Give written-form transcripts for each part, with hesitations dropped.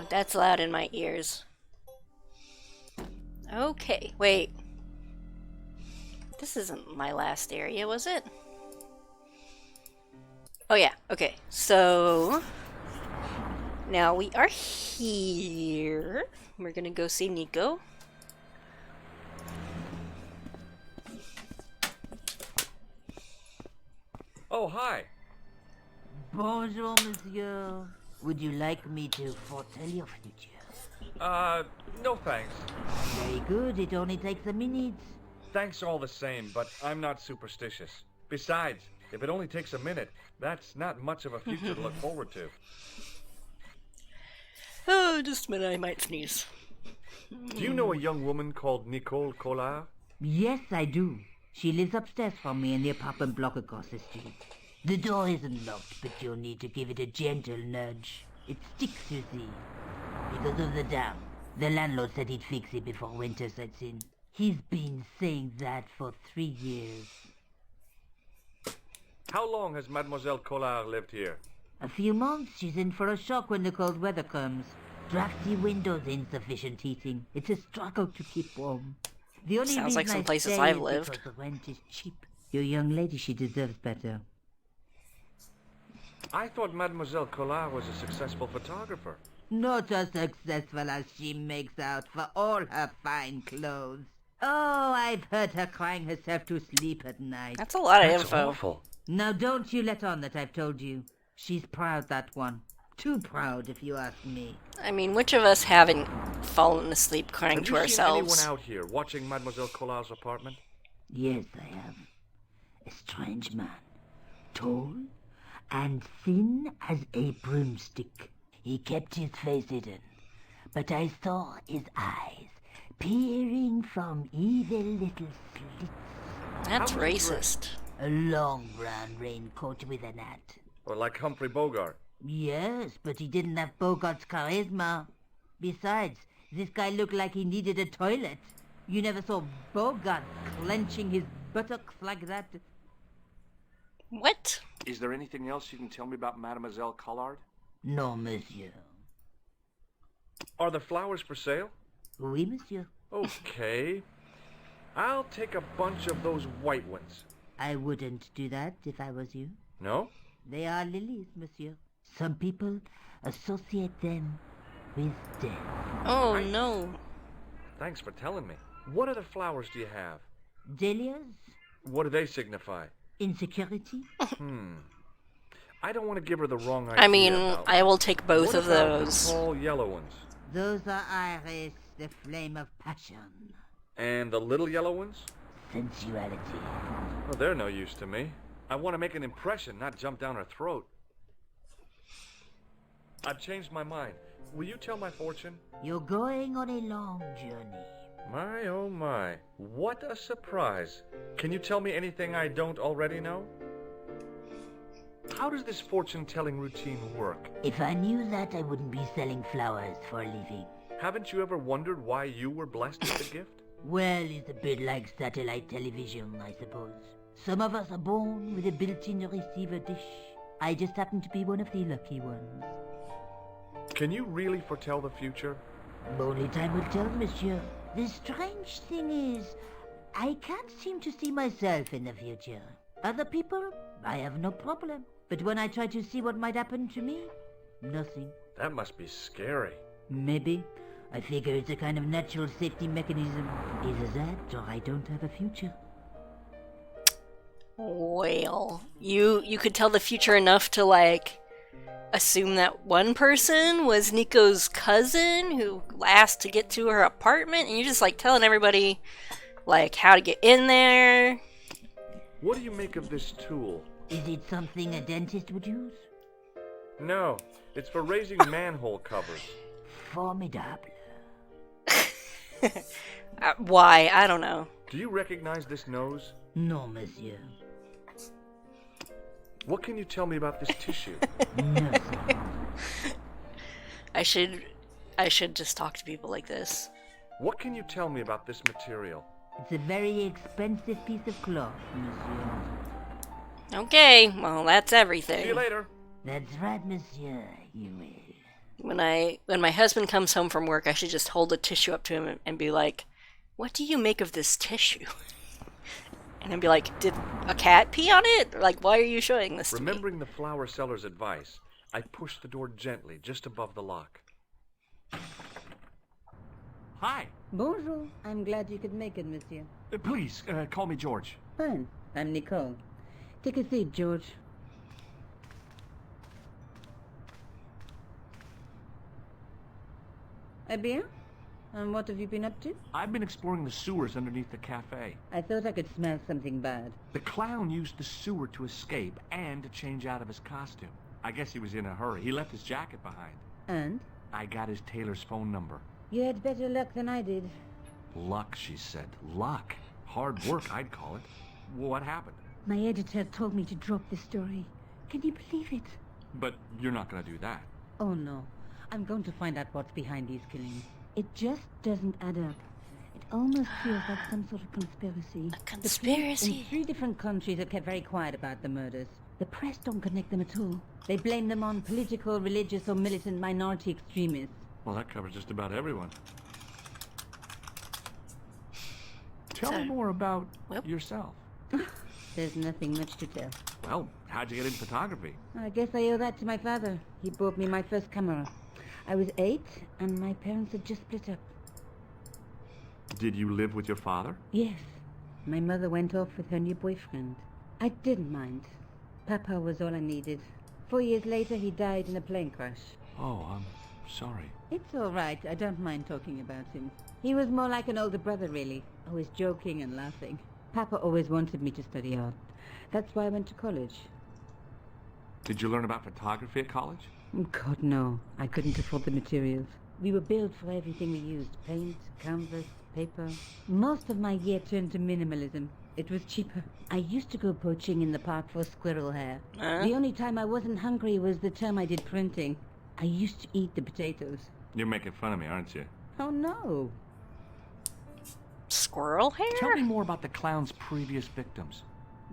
That's loud in my ears. Okay, wait. This isn't my last area, was it? Oh yeah, okay. So now we are here. We're gonna go see Nico. Oh, hi. Bonjour, monsieur. Would you like me to foretell your future? No thanks. Very good, it only takes a minute. Thanks all the same, but I'm not superstitious. Besides, if it only takes a minute, that's not much of a future to look forward to. Oh, just a minute, I might sneeze. Do you know a young woman called Nicole Collard? Yes, I do. She lives upstairs from me in the apartment block across the street. The door isn't locked, but you'll need to give it a gentle nudge. It sticks, you see, because of the damp. The landlord said he'd fix it before winter sets in. He's been saying that for 3 years. How long has Mademoiselle Collard lived here? A few months. She's in for a shock when the cold weather comes. Drafty windows, insufficient heating. It's a struggle to keep warm. The only Sounds like reason some I places stay I've is lived. because the rent is cheap. Your young lady, she deserves better. I thought Mademoiselle Collard was a successful photographer. Not as successful as she makes out for all her fine clothes. Oh, I've heard her crying herself to sleep at night. That's a lot of That's info. awful. Now don't you let on that I've told you. She's proud, that one. Too proud, if you ask me. I mean, which of us haven't fallen asleep crying Have to you ourselves? seen anyone out here watching Mademoiselle Collard's apartment? Yes, I have. A strange man. Tall and thin as a broomstick. He kept his face hidden, but I saw his eyes peering from evil little slits. That's How was he racist. A long brown raincoat with an hat. Or like Humphrey Bogart? Yes, but he didn't have Bogart's charisma. Besides, this guy looked like he needed a toilet. You never saw Bogart clenching his buttocks like that. What? Is there anything else you can tell me about Mademoiselle Collard? No, monsieur. Are the flowers for sale? Oui, monsieur. Okay. I'll take a bunch of those white ones. I wouldn't do that if I was you. No? They are lilies, monsieur. Some people associate them with death. Oh no. Thanks for telling me. What other flowers do you have? Dahlias? What do they signify? Insecurity? I don't want to give her the wrong idea. I mean, about I will take both what of about those. The tall yellow ones. Those are iris, the flame of passion. And the little yellow ones? Sensuality. Well, they're no use to me. I want to make an impression, not jump down her throat. I've changed my mind. Will you tell my fortune? You're going on a long journey. My, oh my. What a surprise. Can you tell me anything I don't already know? How does this fortune-telling routine work? If I knew that, I wouldn't be selling flowers for a living. Haven't you ever wondered why you were blessed with the gift? Well, it's a bit like satellite television, I suppose. Some of us are born with a built-in receiver dish. I just happen to be one of the lucky ones. Can you really foretell the future? Only time will tell, monsieur. The strange thing is, I can't seem to see myself in the future. Other people, I have no problem. But when I try to see what might happen to me, nothing. That must be scary. Maybe. I figure it's a kind of natural safety mechanism. Either that, or I don't have a future. Well, you could tell the future enough to, like, assume that one person was Nico's cousin who asked to get to her apartment, and you're just, like, telling everybody, like, how to get in there. What do you make of this tool? Is it something a dentist would use? No, it's for raising manhole covers. Formidable. Why? I don't know. Do you recognize this nose? No, monsieur. What can you tell me about this tissue? Nothing. I should just talk to people like this. What can you tell me about this material? It's a very expensive piece of cloth, monsieur. Okay, well, that's everything. See you later. That's right, monsieur. You will. When my husband comes home from work, I should just hold a tissue up to him and be like, "What do you make of this tissue?" And I'd be like, "Did a cat pee on it? Like, why are you showing this to me?" Remembering the flower seller's advice, I pushed the door gently just above the lock. Hi. Bonjour. I'm glad you could make it, monsieur. Please, call me George. Fine. I'm Nicole. Take a seat, George. Eh bien? And what have you been up to? I've been exploring the sewers underneath the cafe. I thought I could smell something bad. The clown used the sewer to escape and to change out of his costume. I guess he was in a hurry. He left his jacket behind. And? I got his tailor's phone number. You had better luck than I did. Luck, she said. Luck. Hard work, I'd call it. What happened? My editor told me to drop the story. Can you believe it? But you're not going to do that. Oh no. I'm going to find out what's behind these killings. It just doesn't add up. It almost feels like some sort of conspiracy. A conspiracy? In 3 different countries are kept very quiet about the murders. The press don't connect them at all. They blame them on political, religious, or militant minority extremists. Well, that covers just about everyone. Tell me more about yourself. There's nothing much to tell. Well, how'd you get into photography? I guess I owe that to my father. He bought me my first camera. I was 8, and my parents had just split up. Did you live with your father? Yes. My mother went off with her new boyfriend. I didn't mind. Papa was all I needed. 4 years later, he died in a plane crash. Oh, I'm sorry. It's all right. I don't mind talking about him. He was more like an older brother, really. Always joking and laughing. Papa always wanted me to study art. That's why I went to college. Did you learn about photography at college? God, no. I couldn't afford the materials. We were billed for everything we used. Paint, canvas, paper. Most of my year turned to minimalism. It was cheaper. I used to go poaching in the park for squirrel hair. The only time I wasn't hungry was the term I did printing. I used to eat the potatoes. You're making fun of me, aren't you? Oh, no. Squirrel hair? Tell me more about the clown's previous victims.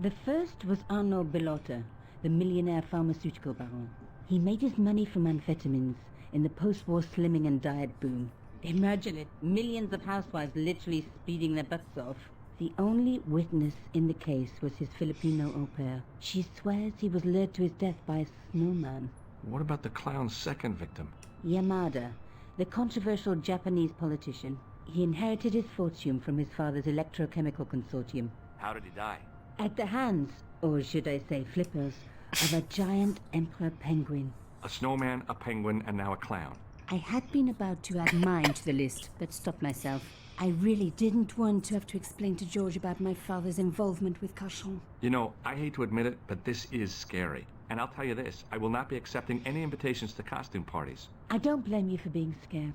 The first was Arno Bellotta, the millionaire pharmaceutical baron. He made his money from amphetamines in the post-war slimming and diet boom. Imagine it, millions of housewives literally speeding their butts off. The only witness in the case was his Filipino au pair. She swears he was lured to his death by a snowman. What about the clown's second victim? Yamada, the controversial Japanese politician. He inherited his fortune from his father's electrochemical consortium. How did he die? At the hands, or should I say flippers, of a giant emperor penguin. A snowman, a penguin, and now a clown. I had been about to add mine to the list, but stopped myself. I really didn't want to have to explain to George about my father's involvement with Cachon. You know, I hate to admit it, but this is scary. And I'll tell you this, I will not be accepting any invitations to costume parties. I don't blame you for being scared.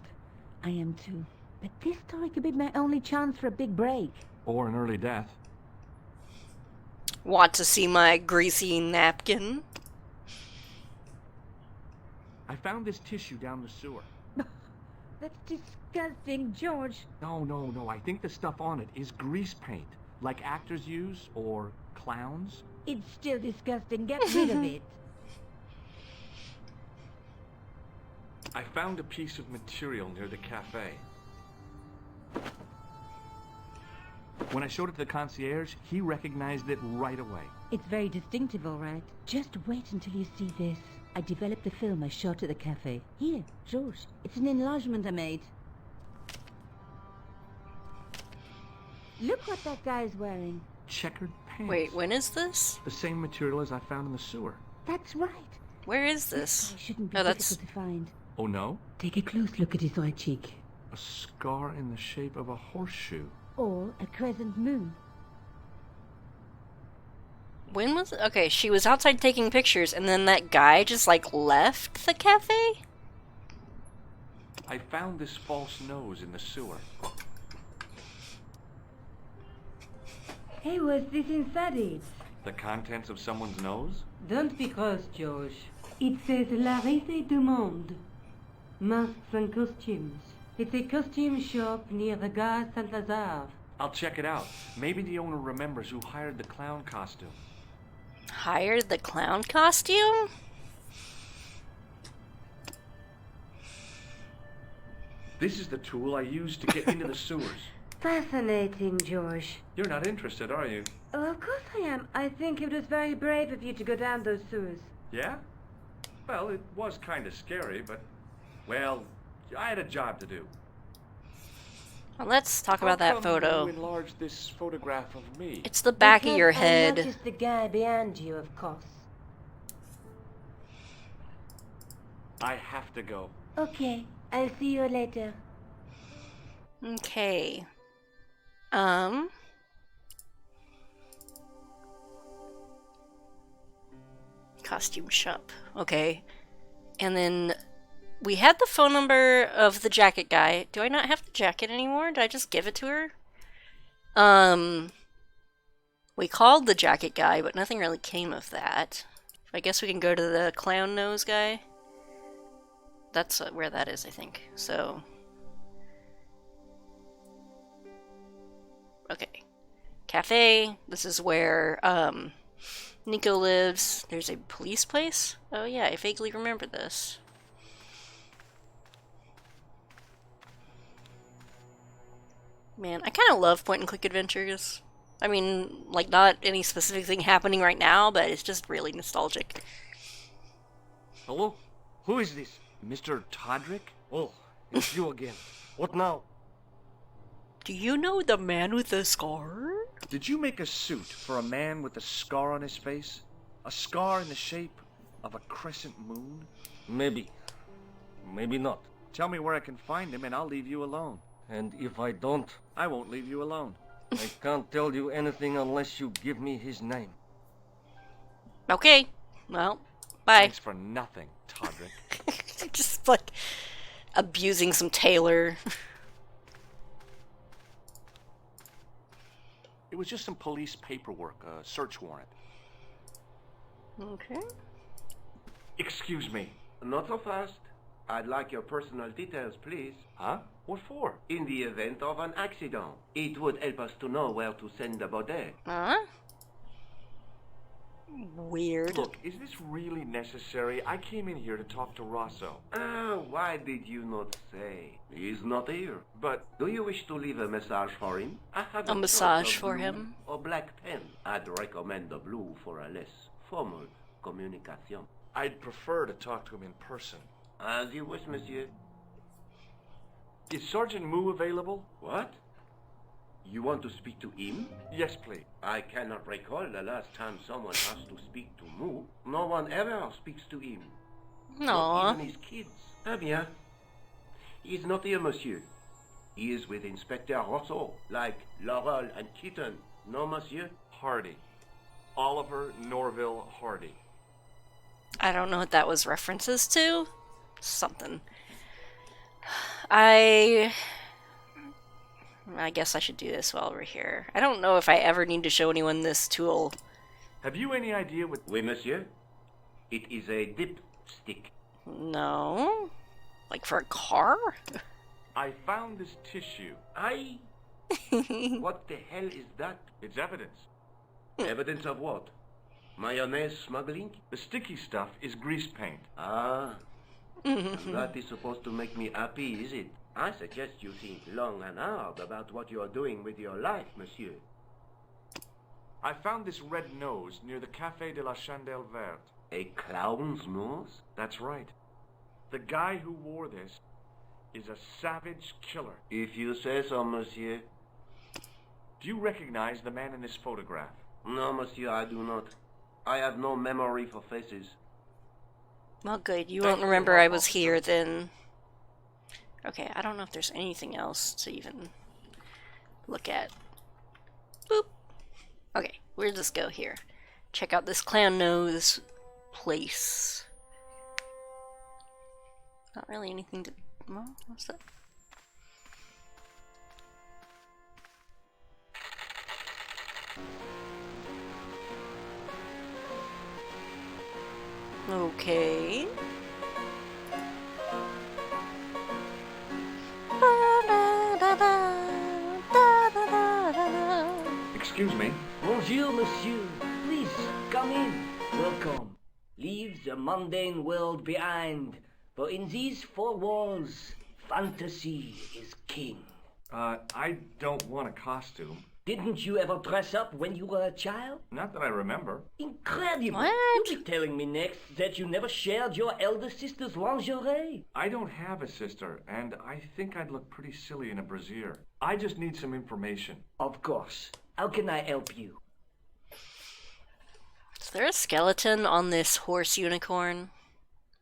I am too. But this story could be my only chance for a big break. Or an early death. Want to see my greasy napkin? I found this tissue down the sewer. That's disgusting, George. No, I think the stuff on it is grease paint. Like actors use, or clowns. It's still disgusting. Get rid of it. I found a piece of material near the cafe. When I showed it to the concierge, he recognized it right away. It's very distinctive, all right. Just wait until you see this. I developed the film I shot at the cafe. Here, George. It's an enlargement I made. Look what that guy's wearing. Checkered pants. Wait, when is this? The same material as I found in the sewer. That's right. Where is this? Guy shouldn't be Oh, that's... difficult to find. Oh no? Take a close look at his right cheek. A scar in the shape of a horseshoe. Or a crescent moon. When was it? Okay, she was outside taking pictures, and then that guy just, like, left the cafe? I found this false nose in the sewer. Hey, what's this inside it? The contents of someone's nose? Don't be cross, George. It says La Rite du Monde. Masks and costumes. It's a costume shop near the Gare Saint-Lazare. I'll check it out. Maybe the owner remembers who hired the clown costume. Hired the clown costume? This is the tool I use to get into the sewers. Fascinating, George. You're not interested, are you? Oh, of course I am. I think it was very brave of you to go down those sewers. Yeah? Well, it was kind of scary, but... Well, I had a job to do. Well, let's talk about that photo. You enlarged this photograph of me? It's the back of your Because I head. noticed the guy behind you, of course. I have to go. Okay, I'll see you later. Okay. Costume shop. Okay. And then we had the phone number of the jacket guy. Do I not have the jacket anymore? Did I just give it to her? We called the jacket guy, but nothing really came of that. I guess we can go to the clown nose guy. That's where that is, I think. So... Okay. Cafe. This is where, Nico lives. There's a police place? Oh yeah, I vaguely remember this. Man, I kind of love point-and-click adventures. I mean, like, not any specific thing happening right now, but it's just really nostalgic. Hello? Who is this? Mr. Todrick? Oh, it's you again. What now? Do you know the man with the scar? Did you make a suit for a man with a scar on his face? A scar in the shape of a crescent moon? Maybe. Maybe not. Tell me where I can find him and I'll leave you alone. And if I don't, I won't leave you alone. I can't tell you anything unless you give me his name. Okay. Well, bye. Thanks for nothing, Todrick. Just, like, abusing some tailor. It was just some police paperwork, a search warrant. Okay. Excuse me. Not so fast. I'd like your personal details, please. Huh? What for? In the event of an accident, it would help us to know where to send the body. Huh? Weird. Look, is this really necessary? I came in here to talk to Rosso. Why did you not say? He's not here. But Do you wish to leave a message for him? I have A choice massage of for blue him? or black pen. I'd recommend the blue for a less formal communication. I'd prefer to talk to him in person. As you wish, monsieur. Is Sergeant Moo available? What? You want to speak to him? Yes, please. I cannot recall the last time someone asked to speak to Moo. No one ever speaks to him. Aww. Not even his kids. Ah bien. He is not here, monsieur. He is with Inspector Rosso, like Laurel and Kitten. No, monsieur? Hardy. Oliver Norville Hardy. I don't know what that was references to. Something. I guess I should do this while we're here. I don't know if I ever need to show anyone this tool. Have you any idea what... Oui, monsieur. It is a dipstick. No? Like for a car? I found this tissue. What the hell is that? It's evidence. Evidence of what? Mayonnaise smuggling? The sticky stuff is grease paint. Ah. And that is supposed to make me happy, is it? I suggest you think long and hard about what you are doing with your life, monsieur. I found this red nose near the Café de la Chandelle Verte. A clown's nose? That's right. The guy who wore this is a savage killer. If you say so, monsieur. Do you recognize the man in this photograph? No, monsieur, I do not. I have no memory for faces. Well, good. You won't remember I was here then. Okay, I don't know if there's anything else to even look at. Boop. Okay, we'll just go here. Check out this clown nose place. Not really anything to... Well, what's that? Okay. Excuse me. Bonjour, monsieur. Please, come in. Welcome. Leave the mundane world behind, for in these four walls, fantasy is king. I don't want a costume. Didn't you ever dress up when you were a child? Not that I remember. Incredible! What? You'll be telling me next that you never shared your elder sister's lingerie. I don't have a sister, and I think I'd look pretty silly in a brassiere. I just need some information. Of course. How can I help you? Is there a skeleton on this horse unicorn?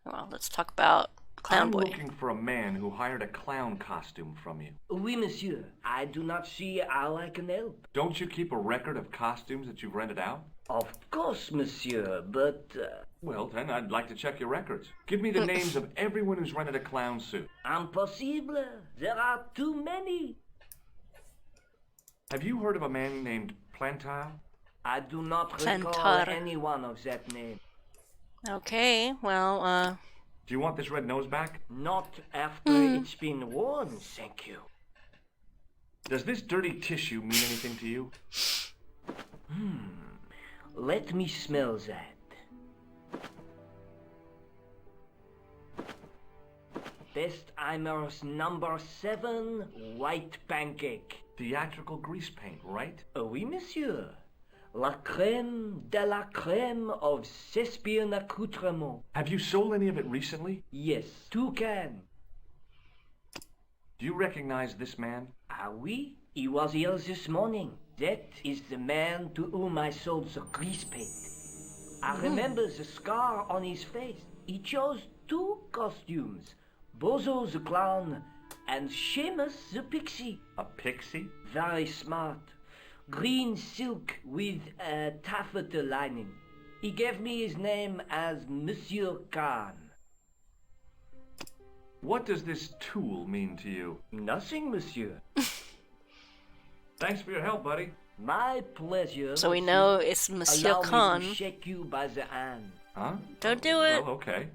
Well, let's talk about Clown I'm Boy. looking for a man who hired a clown costume from you. Oui, monsieur. I do not see how I can help. Don't you keep a record of costumes that you've rented out? Of course, monsieur, but... Well, then I'd like to check your records. Give me the names of everyone who's rented a clown suit. Impossible. There are too many. Have you heard of a man named Plantile? I do not recall Plantar. anyone of that name. Okay, well, Do you want this red nose back? Not after it's been worn, thank you. Does this dirty tissue mean anything to you? Let me smell that. Bestheimer's number 7 white pancake. Theatrical grease paint, right? Oui, monsieur. La crème de la crème of Thespian accoutrement. Have you sold any of it recently? Yes, 2 cans. Do you recognize this man? Ah oui, he was here this morning. That is the man to whom I sold the grease paint. I remember the scar on his face. He chose 2 costumes. Bozo the clown and Seamus the pixie. A pixie? Very smart. Green silk with a taffeta lining. He gave me his name as Monsieur Khan. What does this tool mean to you? Nothing, monsieur. Thanks for your help, buddy. My pleasure. so we monsieur. know it's Monsieur Allow Khan. me to shake you by the hand. Huh? Don't do it. Well, okay.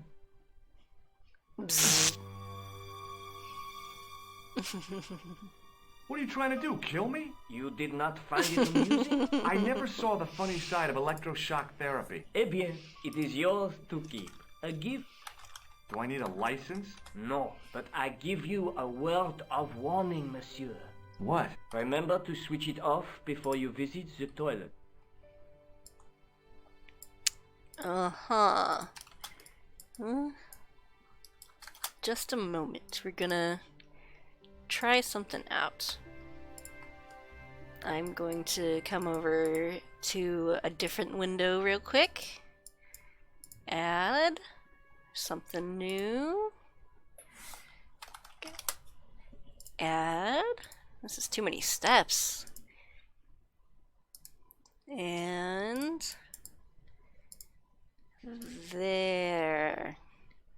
Bzz. What are you trying to do, kill me? You did not find it amusing? I never saw the funny side of electroshock therapy. Eh bien, it is yours to keep. A gift? Do I need a license? No, but I give you a word of warning, monsieur. What? Remember to switch it off before you visit the toilet. Uh-huh. Just a moment. We're gonna try something out. I'm going to come over to a different window real quick. Add something new. Add. This is too many steps. And there.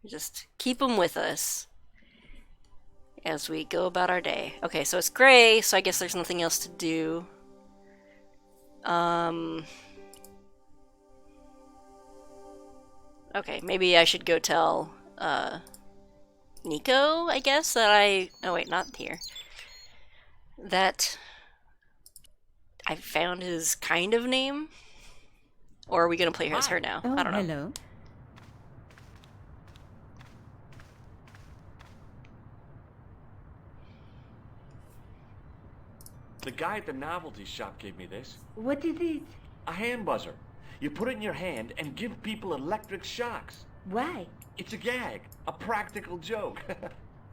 Just keep them with us as we go about our day. Okay, so it's gray, so I guess there's nothing else to do. Okay, maybe I should go tell Nico, I guess, that oh wait, not here. That I found his kind of name? Or are we gonna play her as her now? Oh, I don't know. hello. The guy at the novelty shop gave me this. What is it? A hand buzzer. You put it in your hand and give people electric shocks. Why? It's a gag. A practical joke.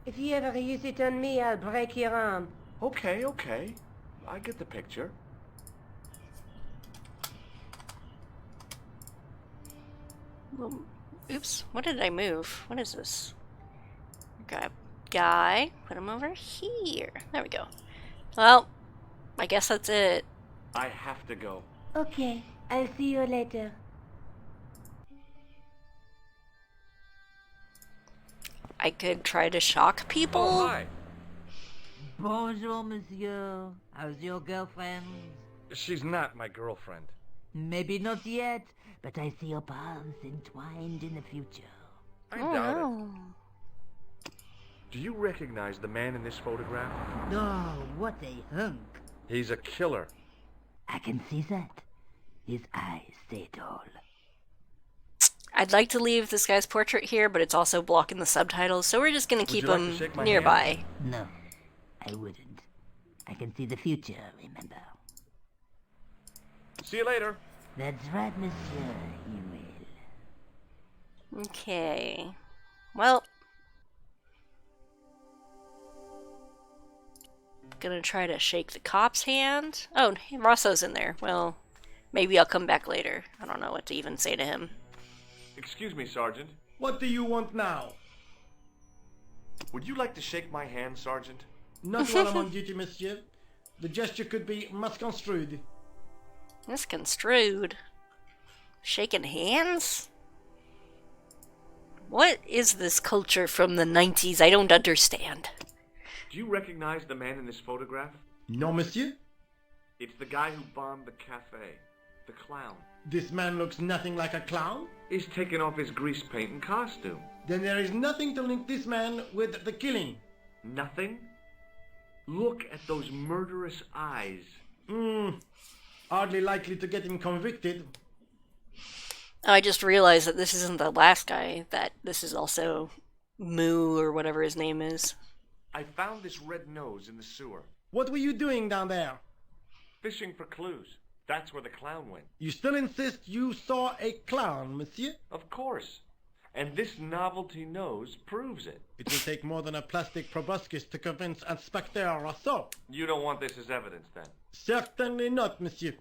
If you ever use it on me, I'll break your arm. Okay, okay. I get the picture. Well, oops, what did I move? What is this? Grab guy, put him over here. There we go. Well, I guess that's it. I have to go. Okay, I'll see you later. I could try to shock people. Oh, hi. Bonjour, monsieur. How's your girlfriend? She's not my girlfriend. Maybe not yet, but I see your paths entwined in the future. I Oh, doubt it. no. Do you recognize the man in this photograph? Oh, what a hunk. He's a killer. I can see that. His eyes say it all. I'd like to leave this guy's portrait here, but it's also blocking the subtitles, so we're just gonna keep you like to him shake my nearby. No, I wouldn't. I can see the future, remember? See you later. That's right, monsieur, you will. Okay. Well, gonna try to shake the cop's hand. Oh, Rosso's in there. Well, maybe I'll come back later. I don't know what to even say to him. Excuse me, Sergeant. What do you want now? Would you like to shake my hand, Sergeant? Not while I'm on duty, monsieur. The gesture could be misconstrued. Misconstrued. Shaking hands? What is this culture from the 90s? I don't understand. Do you recognize the man in this photograph? No, monsieur. It's the guy who bombed the cafe. The clown. This man looks nothing like a clown. He's taken off his grease paint and costume. Then there is nothing to link this man with the killing. Nothing? Look at those murderous eyes. Hardly likely to get him convicted. I just realized that this isn't the last guy, that this is also Moo or whatever his name is. I found this red nose in the sewer. What were you doing down there? Fishing for clues. That's where the clown went. You still insist you saw a clown, monsieur? Of course. And this novelty nose proves it. It will take more than a plastic proboscis to convince Inspector Rousseau. You don't want this as evidence, then? Certainly not, monsieur.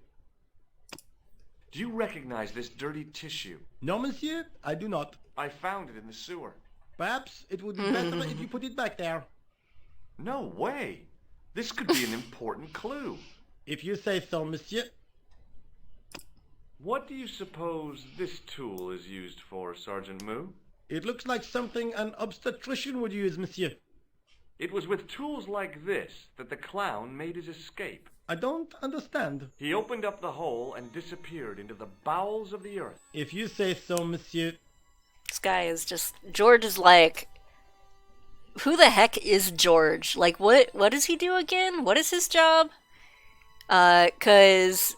Do you recognize this dirty tissue? No, monsieur, I do not. I found it in the sewer. Perhaps it would be better if you put it back there. No way. This could be an important clue. If you say so, monsieur. What do you suppose this tool is used for, Sergeant Moo? It looks like something an obstetrician would use, monsieur. It was with tools like this that the clown made his escape. I don't understand. He opened up the hole and disappeared into the bowels of the earth. If you say so, monsieur. This guy is just... George is like... Who the heck is George? Like, what does he do again? What is his job? 'Cause...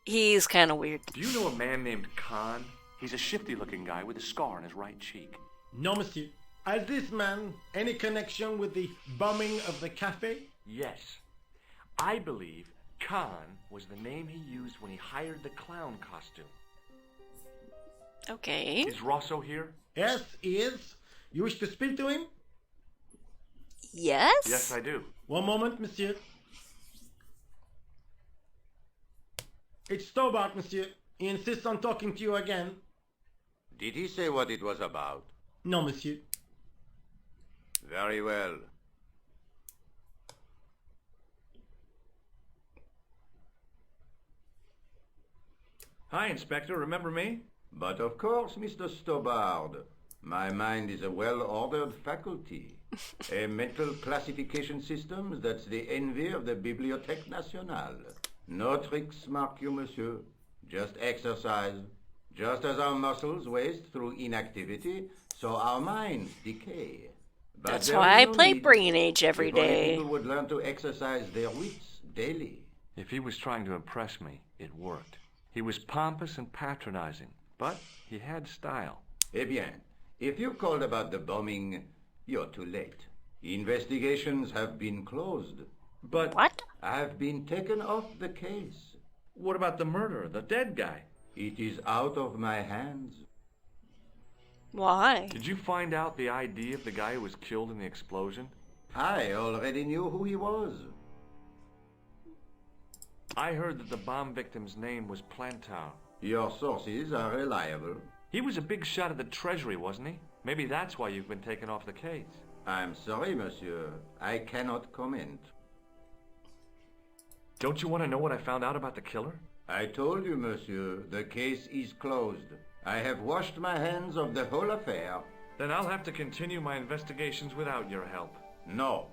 He's kind of weird. Do you know a man named Khan? He's a shifty-looking guy with a scar on his right cheek. No, monsieur. Has this man any connection with the bombing of the cafe? Yes. I believe Khan was the name he used when he hired the clown costume. Okay. Is Rosso here? Yes, he is. You wish to speak to him? Yes? Yes, I do. One moment, monsieur. It's Stobart, monsieur. He insists on talking to you again. Did he say what it was about? No, monsieur. Very well. Hi, Inspector. Remember me? But of course, Mr. Stobart. My mind is a well-ordered faculty. A mental classification system that's the envy of the Bibliothèque Nationale. No tricks mark you, monsieur. Just exercise. Just as our muscles waste through inactivity, so our minds decay. But That's there why is I no play need. Brain Age every If only day. people would learn to exercise their wits daily. If he was trying to impress me, it worked. He was pompous and patronizing, but he had style. Eh bien, if you called about the bombing, you're too late. Investigations have been closed. But What? I've been taken off the case. what about the murderer, the dead guy? It is out of my hands. Why? Did you find out the ID of the guy who was killed in the explosion? I already knew who he was. I heard that the bomb victim's name was Plantar. Your sources are reliable. He was a big shot at the Treasury, wasn't he? Maybe that's why you've been taken off the case. I'm sorry, monsieur. I cannot comment. Don't you want to know what I found out about the killer? I told you, monsieur, the case is closed. I have washed my hands of the whole affair. Then I'll have to continue my investigations without your help. No.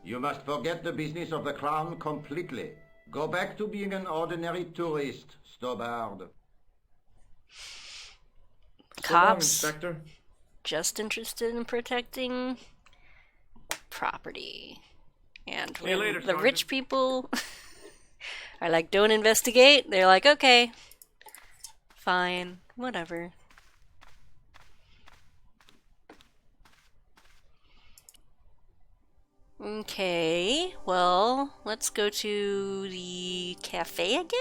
You must forget the business of the clown completely. Go back to being an ordinary tourist, Stobart. So long, Cops Inspector. just interested in protecting property. And See you when later, the Sergeant. rich people are like, don't investigate, they're like, okay, fine, whatever. Okay, well, let's go to the cafe again?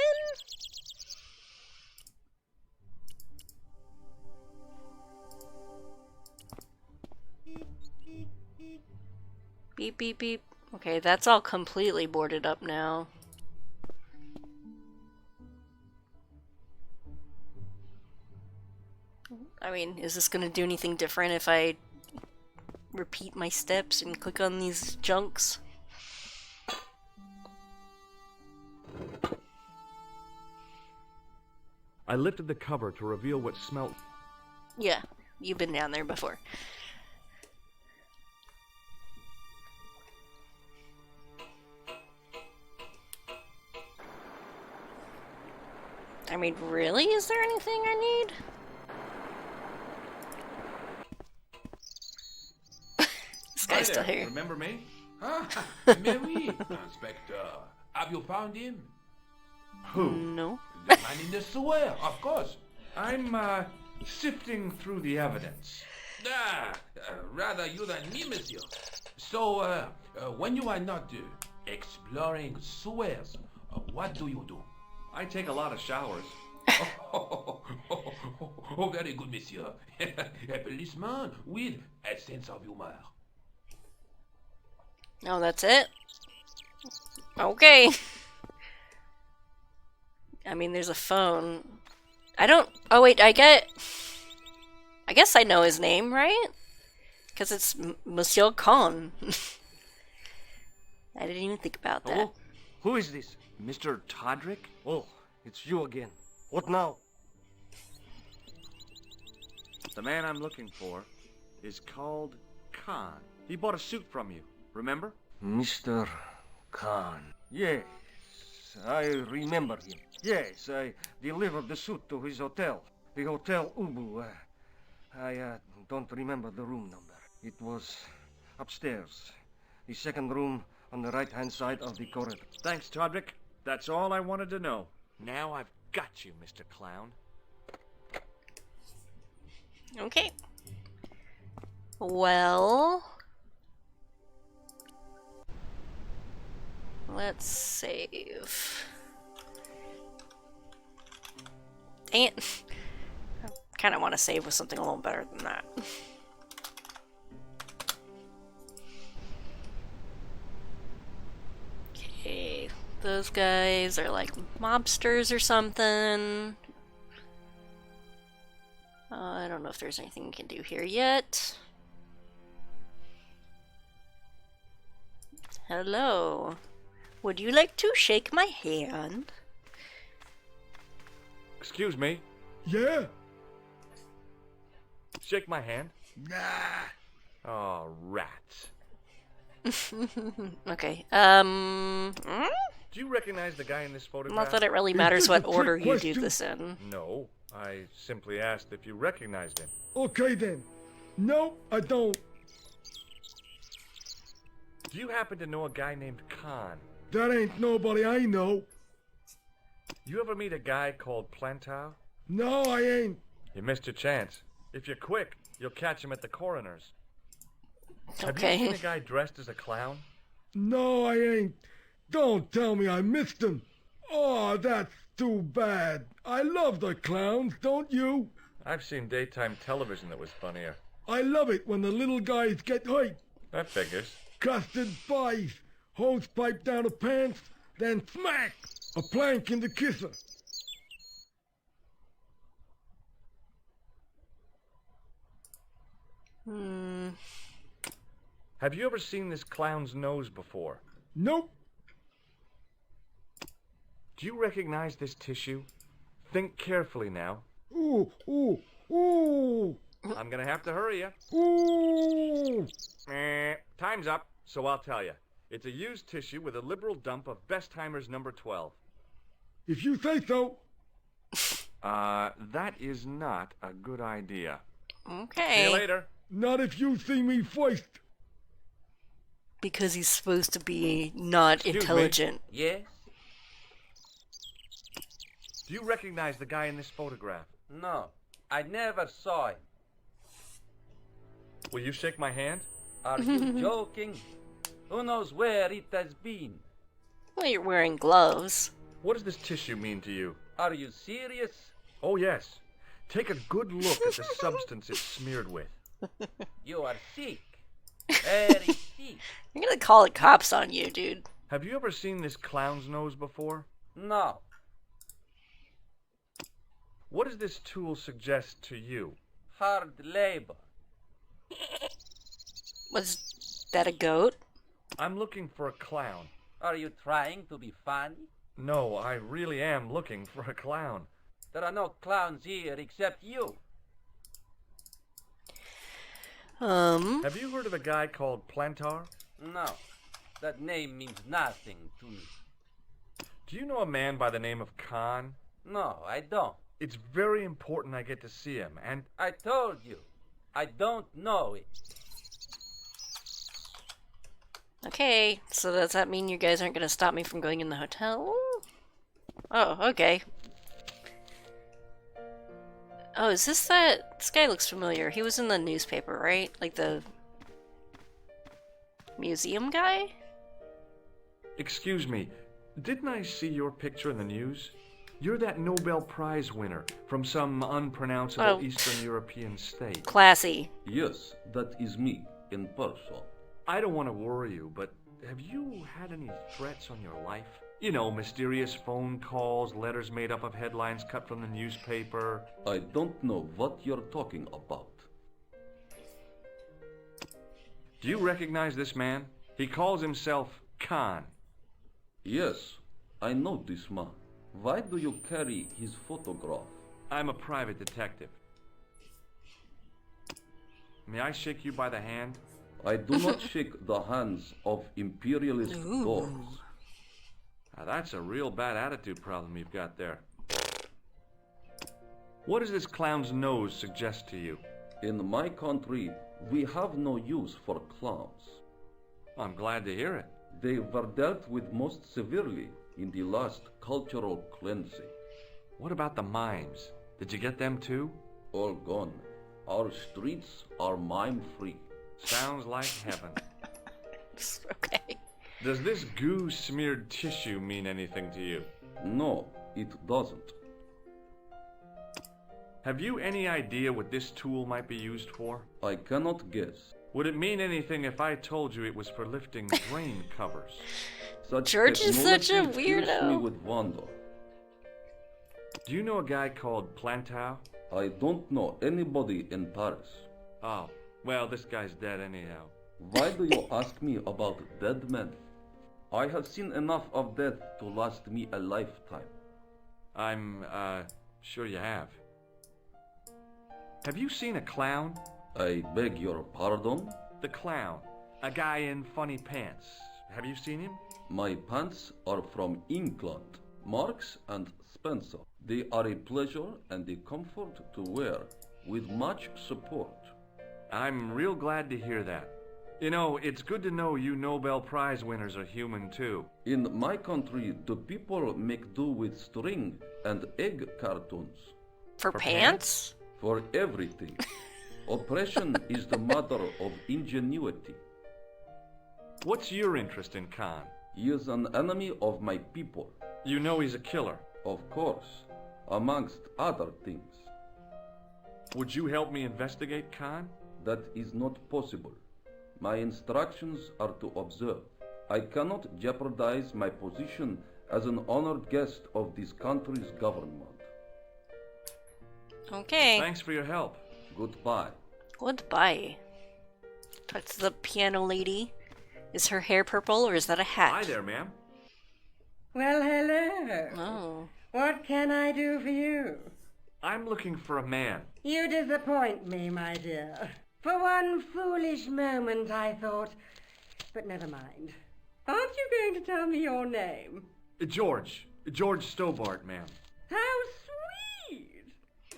Beep, beep, beep. Okay, that's all completely boarded up now. I mean, is this gonna do anything different if I repeat my steps and click on these junks? I lifted the cover to reveal what smelled. Yeah, you've been down there before. I mean, really? Is there anything I need? This guy's still here. Remember me? Ah, mais oui, Inspector. Have you found him? Who? No. The man in the sewer, of course. I'm, sifting through the evidence. Rather you than me, monsieur. So, when you are not exploring sewers, what do you do? I take a lot of showers. Oh, very good, monsieur. A policeman with a sense of humor. Oh, that's it? Okay. I mean, there's a phone. I don't... Oh, wait, I guess I know his name, right? Because it's Monsieur Khan. I didn't even think about that. Hello? Who is this? Mr. Todrick? Oh, it's you again. What now? The man I'm looking for is called Khan. He bought a suit from you, remember? Mr. Khan. Yes, I remember him. Yes, I delivered the suit to his hotel. The Hotel Ubu. I don't remember the room number. It was upstairs. The second room on the right-hand side of the corridor. Thanks, Todrick. That's all I wanted to know. Now I've got you, Mr. Clown. Okay. Well... Let's save. Dang it. I kind of want to save with something a little better than that. Okay, those guys are like mobsters or something. I don't know if there's anything we can do here yet. Hello. Would you like to shake my hand? Excuse me. Yeah? Shake my hand. Nah. Oh, rats. Okay, Do you recognize the guy in this photograph? Not that it really matters what order you do this in. No, I simply asked if you recognized him. Okay then. No, I don't. Do you happen to know a guy named Khan? That ain't nobody I know. You ever meet a guy called Plantow? No, I ain't. You missed your chance. If you're quick, you'll catch him at the coroner's. Have Okay. you seen a guy dressed as a clown? No, I ain't. Don't tell me I missed him. Oh, that's too bad. I love the clowns, don't you? I've seen daytime television that was funnier. I love it when the little guys get hurt. That figures. Custard pies, hose pipe down the pants, then smack! A plank in the kisser. Have you ever seen this clown's nose before? Nope. Do you recognize this tissue? Think carefully now. Ooh, ooh, ooh, I'm gonna have to hurry you. ooh. Time's up, so I'll tell you. It's a used tissue with a liberal dump of Bestheimer's number 12. If you say so. That is not a good idea. Okay. See you later. Not if you see me first. Because he's supposed to be not Excuse me. intelligent. Yes? Do you recognize the guy in this photograph? No, I never saw him. Will you shake my hand? Are you joking? Who knows where it has been? Well, you're wearing gloves. What does this tissue mean to you? Are you serious? Oh, yes. Take a good look at the substance it's smeared with. You are sick. Very sick. I'm gonna call the cops on you, dude. Have you ever seen this clown's nose before? No. What does this tool suggest to you? Hard labor. Was that a goat? I'm looking for a clown. Are you trying to be funny? No, I really am looking for a clown. There are no clowns here except you. Have you heard of a guy called Plantar? No. That name means nothing to me. Do you know a man by the name of Khan? No, I don't. It's very important I get to see him, and... I told you. I don't know it. Okay, so does that mean you guys aren't gonna stop me from going in the hotel? Oh, okay. Oh, is this that? This guy looks familiar. He was in the newspaper, right? Like the museum guy? Excuse me, didn't I see your picture in the news? You're that Nobel Prize winner from some unpronounceable Eastern European state. Classy. Yes, that is me, in person. I don't want to worry you, but have you had any threats on your life? You know, mysterious phone calls, letters made up of headlines cut from the newspaper. I don't know what you're talking about. Do you recognize this man? He calls himself Khan. Yes, I know this man. Why do you carry his photograph? I'm a private detective. May I shake you by the hand? I do not shake the hands of imperialist dogs. Now that's a real bad attitude problem you've got there. What does this clown's nose suggest to you? In my country, we have no use for clowns. I'm glad to hear it. They were dealt with most severely in the last cultural cleansing. What about the mimes? Did you get them too? All gone. Our streets are mime-free. Sounds like heaven. Okay. Does this goo-smeared tissue mean anything to you? No, it doesn't. Have you any idea what this tool might be used for? I cannot guess. Would it mean anything if I told you it was for lifting drain covers? George is such a technology fills weirdo. me with wonder. Do you know a guy called Plantar? I don't know anybody in Paris. Oh, well, this guy's dead anyhow. Why do you ask me about dead men? I have seen enough of death to last me a lifetime. I'm, sure you have. Have you seen a clown? I beg your pardon? The clown. A guy in funny pants. Have you seen him? My pants are from England, Marks and Spencer. They are a pleasure and a comfort to wear, with much support. I'm real glad to hear that. You know, it's good to know you Nobel Prize winners are human too. In my country, the people make do with string and egg cartoons. For pants? For everything. Oppression is the mother of ingenuity. What's your interest in Khan? He is an enemy of my people. You know he's a killer. Of course, amongst other things. Would you help me investigate Khan? That is not possible. My instructions are to observe. I cannot jeopardize my position as an honored guest of this country's government. Okay. Thanks for your help. Goodbye. Goodbye. Talk to the piano lady. Is her hair purple or is that a hat? Hi there, ma'am. Well, hello. Oh. What can I do for you? I'm looking for a man. You disappoint me, my dear. For one foolish moment I thought... But never mind. Aren't you going to tell me your name? George. George Stobart, ma'am. How sweet!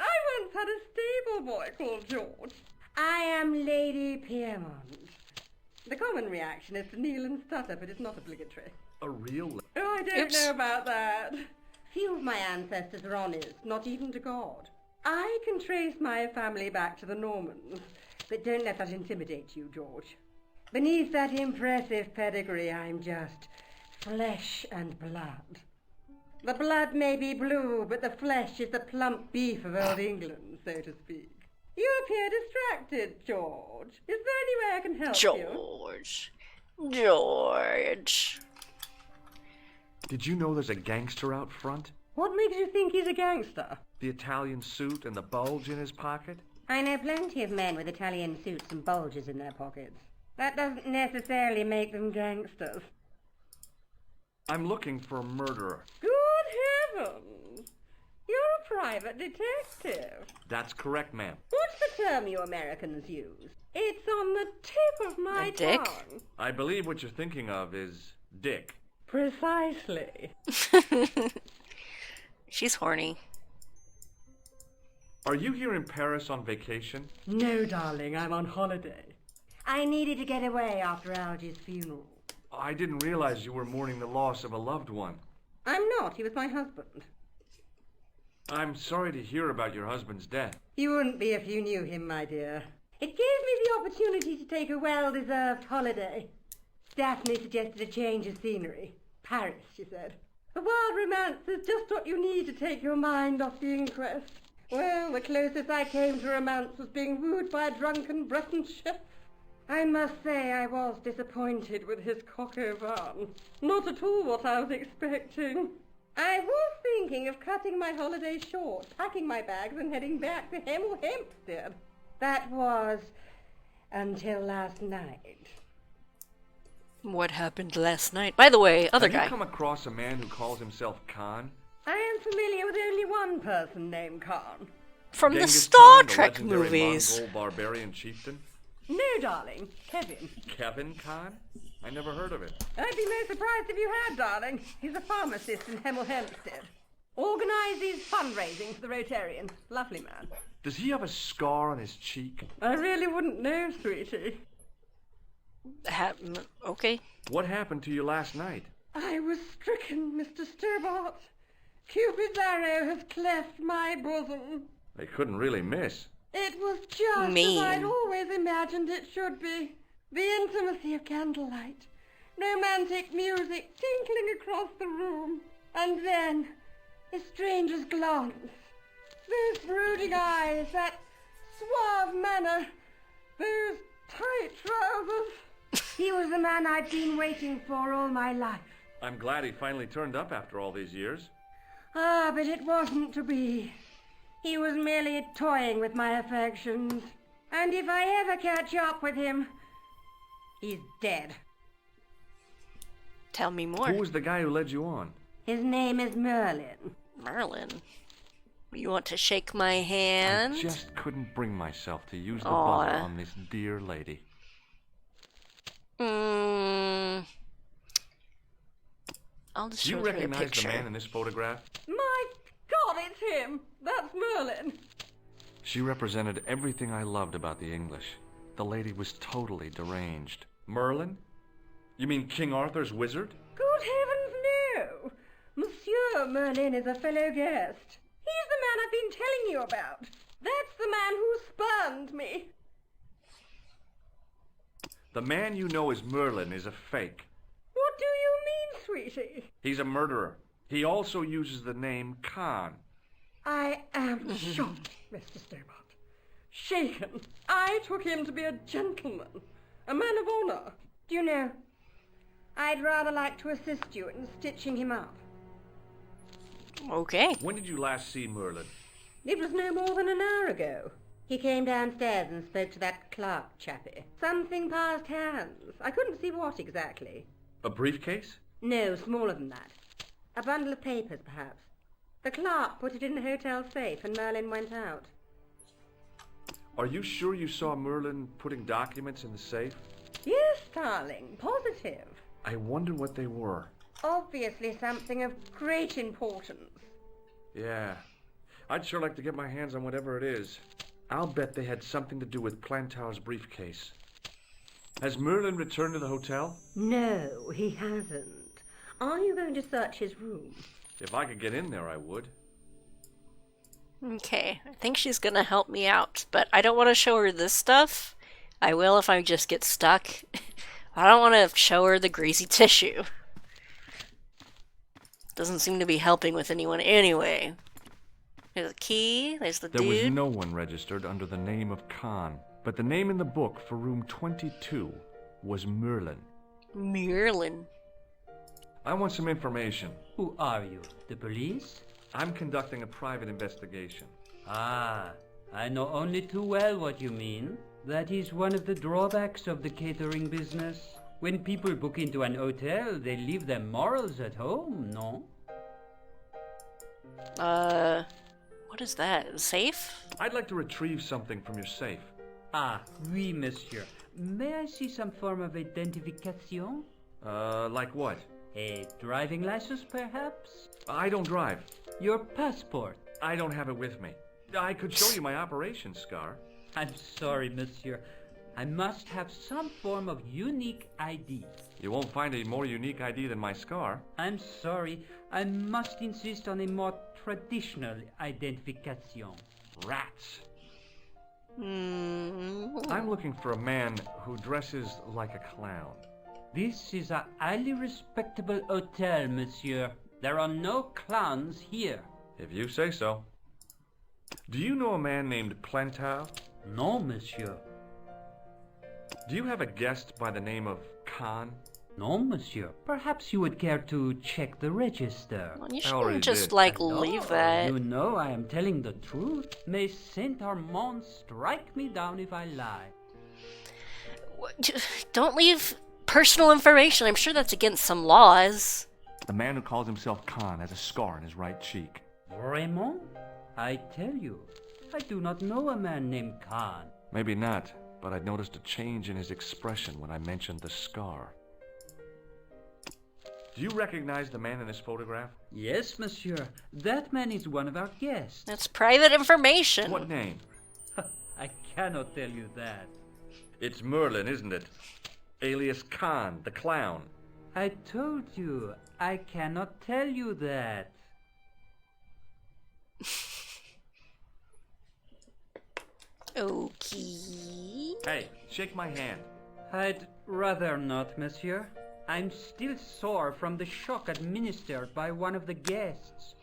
I once had a stable boy called George. I am Lady Piermont. The common reaction is to kneel and stutter, but it's not obligatory. A real... Oh, I don't know about that. Few of my ancestors are honest, not even to God. I can trace my family back to the Normans, but don't let that intimidate you, George. Beneath that impressive pedigree, I'm just flesh and blood. The blood may be blue, but the flesh is the plump beef of old England, so to speak. You appear distracted, George. Is there any way I can help you? George. Did you know there's a gangster out front? What makes you think he's a gangster? The Italian suit and the bulge in his pocket? I know plenty of men with Italian suits and bulges in their pockets. That doesn't necessarily make them gangsters. I'm looking for a murderer. Good heavens! You're a private detective. That's correct, ma'am. What's the term you Americans use? It's on the tip of my dick? tongue. I believe what you're thinking of is Dick. Precisely. She's horny. Are you here in Paris on vacation? No, darling, I'm on holiday. I needed to get away after Algy's funeral. I didn't realize you were mourning the loss of a loved one. I'm not. He was my husband. I'm sorry to hear about your husband's death. You wouldn't be if you knew him, my dear. It gave me the opportunity to take a well-deserved holiday. Daphne suggested a change of scenery. Paris, she said. A wild romance is just what you need to take your mind off the inquest. Well, the closest I came to romance was being wooed by a drunken Breton chef. I must say I was disappointed with his coq au vin. Not at all what I was expecting. I was thinking of cutting my holiday short, packing my bags and heading back to Hemel Hempstead. That was until last night. What happened last night? By the way, other guy. Have you come across a man who calls himself Khan? I am familiar with only one person named Khan. From the Genghis Star Khan, Trek the legendary movies. Mongol barbarian chieftain? No, darling. Kevin. Kevin Khan? I never heard of it. I'd be no surprised if you had, darling. He's a pharmacist in Hemel Hempstead. Organises fundraising for the Rotarians. Lovely man. Does he have a scar on his cheek? I really wouldn't know, sweetie. Okay. What happened to you last night? I was stricken, Mr. Stobart. Cupid's arrow has cleft my bosom. They couldn't really miss. It was just Mean. as I'd always imagined it should be. The intimacy of candlelight. Romantic music tinkling across the room. And then, a stranger's glance. Those brooding eyes, that suave manner, those tight trousers. He was the man I'd been waiting for all my life. I'm glad he finally turned up after all these years. Ah, but it wasn't to be. He was merely toying with my affections. And if I ever catch up with him, he's dead. Tell me more. Who was the guy who led you on? His name is Merlin. Merlin. You want to shake my hand? I just couldn't bring myself to use the Aw. buzzer on this dear lady. I'll just Do you show you a recognize picture. the man in this photograph? My God, it's him! That's Merlin! She represented everything I loved about the English. The lady was totally deranged. Merlin? You mean King Arthur's wizard? Good heavens, no! Monsieur Merlin is a fellow guest. He's the man I've been telling you about. That's the man who spurned me. The man you know as Merlin is a fake. What do you mean, sweetie? He's a murderer. He also uses the name Khan. I am shocked, Mr. Stobart. Shaken. I took him to be a gentleman, a man of honor. Do you know, I'd rather like to assist you in stitching him up. Okay. When did you last see Merlin? It was no more than an hour ago. He came downstairs and spoke to that clerk chappie. Something passed hands. I couldn't see what exactly. A briefcase? No, smaller than that. A bundle of papers, perhaps. The clerk put it in the hotel safe and Merlin went out. Are you sure you saw Merlin putting documents in the safe? Yes, darling, positive. I wonder what they were. Obviously something of great importance. Yeah. I'd sure like to get my hands on whatever it is. I'll bet they had something to do with Plantar's briefcase. Has Merlin returned to the hotel? No, he hasn't. Are you going to search his room? If I could get in there, I would. Okay. I think she's gonna help me out, but I don't want to show her this stuff I will if I just get stuck. I don't want to show her the greasy tissue. Doesn't seem to be helping with anyone anyway. There's a key, there's the dude. There was no one registered under the name of Khan, but the name in the book for room 22 was Merlin. Merlin? I want some information. Who are you? The police? I'm conducting a private investigation. Ah, I know only too well what you mean. That is one of the drawbacks of the catering business. When people book into an hotel, they leave their morals at home, no? What is that? Safe? I'd like to retrieve something from your safe. Ah, oui, monsieur. May I see some form of identification? Like what? A driving license, perhaps? I don't drive. Your passport? I don't have it with me. I could show you my operation scar. I'm sorry, monsieur. I must have some form of unique ID. You won't find a more unique ID than my scar. I'm sorry. I must insist on a more traditional identification. Rats. I'm looking for a man who dresses like a clown. This is a highly respectable hotel, monsieur. There are no clowns here. If you say so. Do you know a man named Plantar? No, monsieur. Do you have a guest by the name of Khan? No, monsieur. Perhaps you would care to check the register. Well, you shouldn't just, like, leave that. You know I am telling the truth. May Saint Armand strike me down if I lie. Don't leave personal information. I'm sure that's against some laws. The man who calls himself Khan has a scar on his right cheek. Vraiment? I tell you, I do not know a man named Khan. Maybe not, but I noticed a change in his expression when I mentioned the scar. Do you recognize the man in this photograph? Yes, monsieur. That man is one of our guests. That's private information. What name? I cannot tell you that. It's Merlin, isn't it? Alias Khan, the clown. I told you, I cannot tell you that. Okay. Hey, shake my hand. I'd rather not, monsieur. I'm still sore from the shock administered by one of the guests.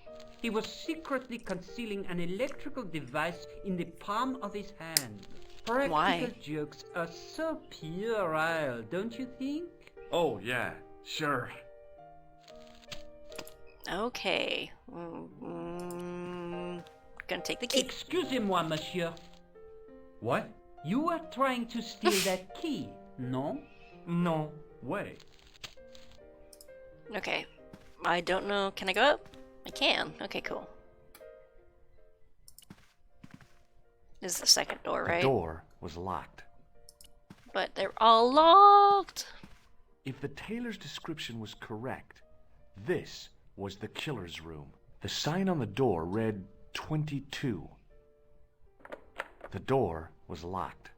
He was secretly concealing an electrical device in the palm of his hand. Practical jokes are so puerile, don't you think? Oh, yeah, sure. Okay. Gonna take the key. Excusez-moi, monsieur. What? You are trying to steal that key, no? No way. Okay. I don't know. Can I go up? I can. Okay, cool. This is the second door, right? The door was locked. But they're all locked. If the tailor's description was correct, this was the killer's room. The sign on the door read 22. The door was locked.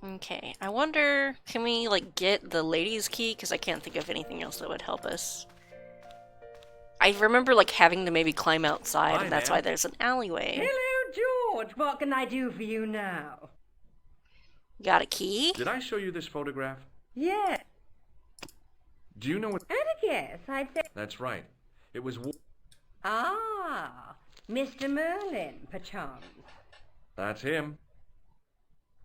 Okay, I wonder, can we, like, get the ladies' key? Because I can't think of anything else that would help us. I remember, like, having to maybe climb outside, and that's why there's an alleyway. Hello, George. What can I do for you now? Got a key? Did I show you this photograph? Yeah. Do you know what... And a guess, I'd say... That's right. It was... Ah, Mr. Merlin, perchance. That's him.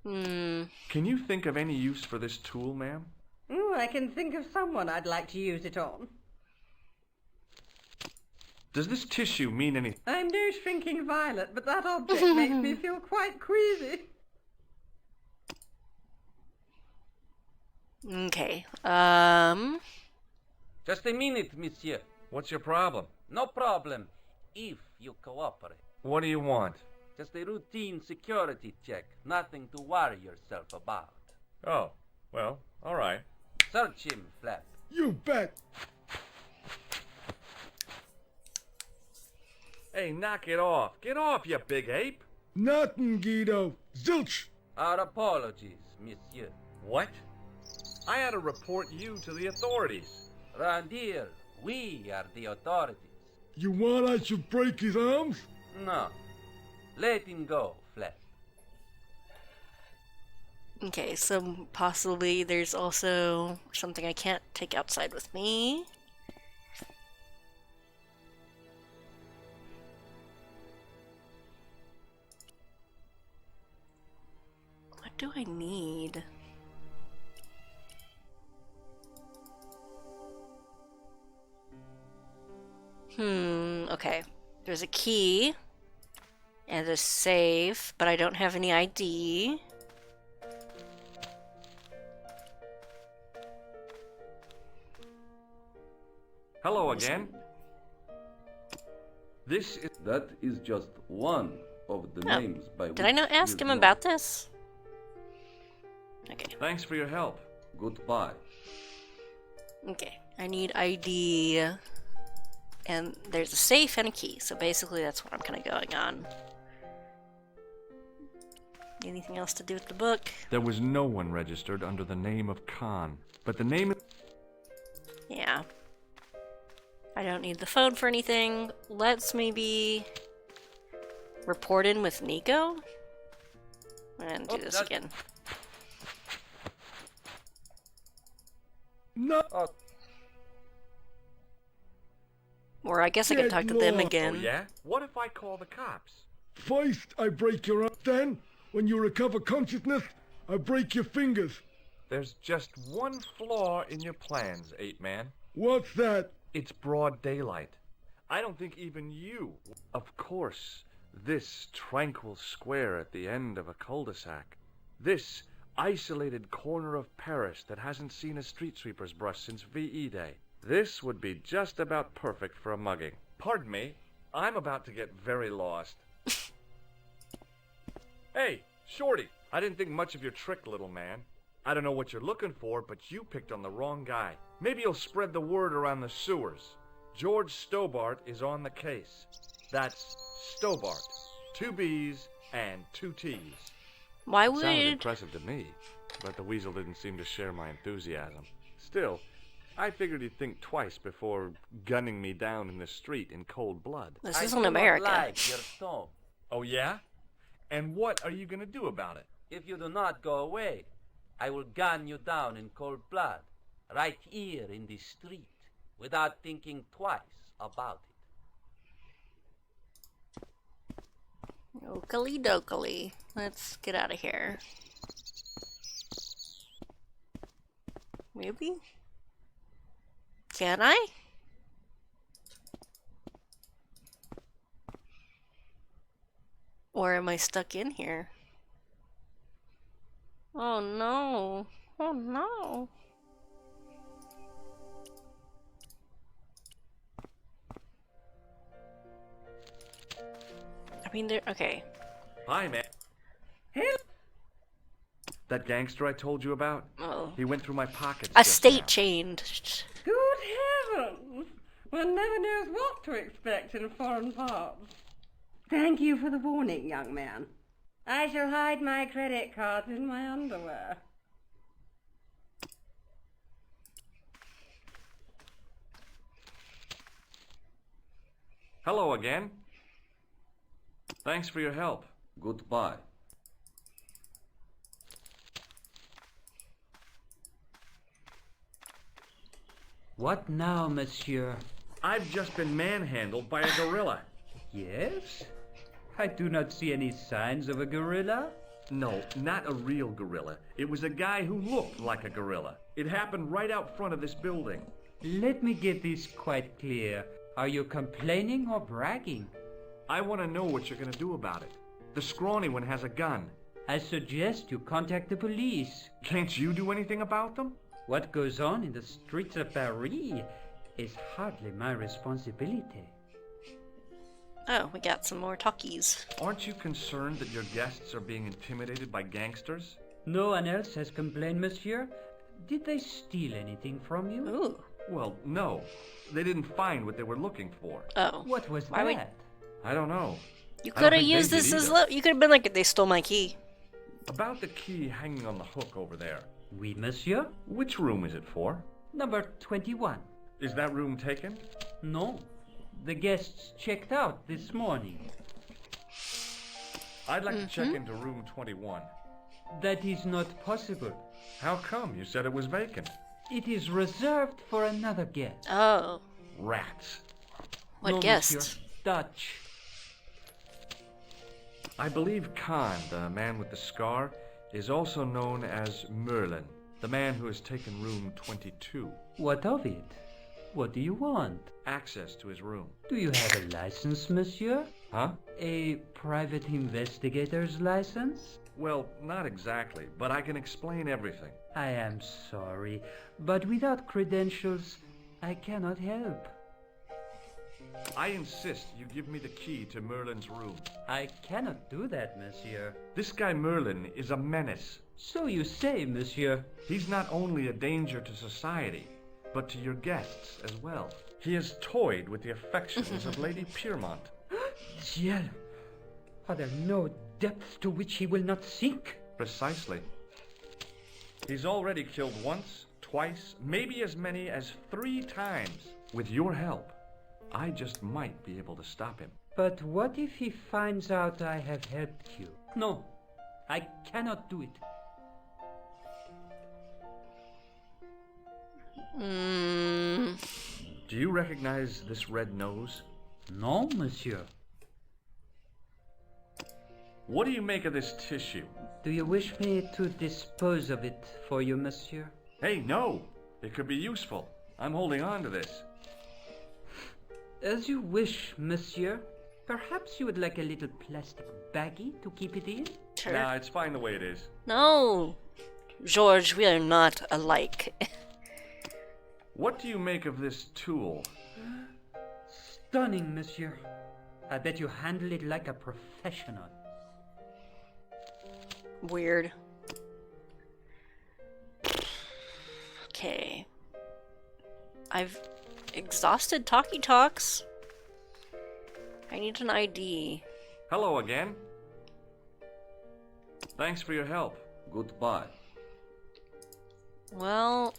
Can you think of any use for this tool, ma'am? I can think of someone I'd like to use it on. Does this tissue mean anything? I'm no shrinking violet, but that object makes me feel quite queasy. Okay, Just a minute, monsieur. What's your problem? No problem, if you cooperate. What do you want? Just a routine security check. Nothing to worry yourself about. Oh, well, all right. Search him, Flap. You bet. Hey, knock it off. Get off, you big ape. Nothing, Guido. Zilch. Our apologies, monsieur. What? I had to report you to the authorities. Randir, we are the authorities. You want I should break his arms? No. Let him go, Flap. Okay, so possibly there's also something I can't take outside with me. What do I need? Okay. There's a key and a safe, but I don't have any ID. Hello again. That is just one of the names by which Did I not ask he him is known. about this? Okay. Thanks for your help. Goodbye. Okay. I need ID. And there's a safe and a key, so basically that's what I'm kind of going on. Anything else to do with the book? There was no one registered under the name of Khan, but the name... Yeah. I don't need the phone for anything. Let's maybe report in with Nico and do this again. No. Or I guess I could talk to them Lord. again. Oh, yeah? What if I call the cops? First, I break your arm. Then, when you recover consciousness, I break your fingers. There's just one flaw in your plans, Ape-Man. What's that? It's broad daylight. I don't think even you... Of course, this tranquil square at the end of a cul-de-sac. This isolated corner of Paris that hasn't seen a street sweeper's brush since VE Day. This would be just about perfect for a mugging. Pardon me, I'm about to get very lost. Hey, Shorty, I didn't think much of your trick, little man. I don't know what you're looking for, but you picked on the wrong guy. Maybe you'll spread the word around the sewers. George Stobart is on the case. That's Stobart. 2 B's and 2 T's. Why It sounded would... impressive to me, but the weasel didn't seem to share my enthusiasm. Still, I figured he'd think twice before gunning me down in the street in cold blood. This isn't America. Like your tone. Oh yeah? And what are you gonna do about it? If you do not go away, I will gun you down in cold blood, right here in the street, without thinking twice about it. Oakley dokley. Let's get out of here. Maybe? Can I? Or am I stuck in here? Oh no. Oh no. I mean, they're okay. Hi, man. That gangster I told you about? Oh. He went through my pockets. A just state now. chained. Good heavens! One never knows what to expect in foreign parts. Thank you for the warning, young man. I shall hide my credit cards in my underwear. Hello again. Thanks for your help. Goodbye. What now, monsieur? I've just been manhandled by a gorilla. Yes? I do not see any signs of a gorilla. No, not a real gorilla. It was a guy who looked like a gorilla. It happened right out front of this building. Let me get this quite clear. Are you complaining or bragging? I want to know what you're going to do about it. The scrawny one has a gun. I suggest you contact the police. Can't you do anything about them? What goes on in the streets of Paris is hardly my responsibility. Oh, we got some more talkies. Aren't you concerned that your guests are being intimidated by gangsters? No one else has complained, monsieur. Did they steal anything from you? Ooh. Well, no. They didn't find what they were looking for. Oh. What was Why that? would... I don't know. You I don't could have think used they this did as... either. You could have been like, they stole my key. About the key hanging on the hook over there. Oui, monsieur. Which room is it for? Number 21. Is that room taken? No. The guests checked out this morning. I'd like to check into room 21. That is not possible. How come? You said it was vacant. It is reserved for another guest. Oh. Rats. What No, guest? monsieur. Dutch. I believe Khan, the man with the scar, is also known as Merlin, the man who has taken room 22. What of it? What do you want? Access to his room. Do you have a license, monsieur? Huh? A private investigator's license? Well, not exactly, but I can explain everything. I am sorry, but without credentials, I cannot help. I insist you give me the key to Merlin's room. I cannot do that, monsieur. This guy Merlin is a menace. So you say, monsieur. He's not only a danger to society, but to your guests as well. He has toyed with the affections of Lady Piermont. Ciel! Are there no depths to which he will not sink? Precisely. He's already killed once, twice, maybe as many as 3 times. With your help, I just might be able to stop him. But what if he finds out I have helped you? No, I cannot do it. Do you recognize this red nose? No, monsieur. What do you make of this tissue? Do you wish me to dispose of it for you, monsieur? Hey, no! It could be useful. I'm holding on to this. As you wish, monsieur. Perhaps you would like a little plastic baggie to keep it in? Sure. Nah, it's fine the way it is. No. George, we are not alike. What do you make of this tool? Stunning, monsieur. I bet you handle it like a professional. Weird. Okay. I've exhausted talkie talks. I need an ID. Hello again. Thanks for your help. Goodbye. Well...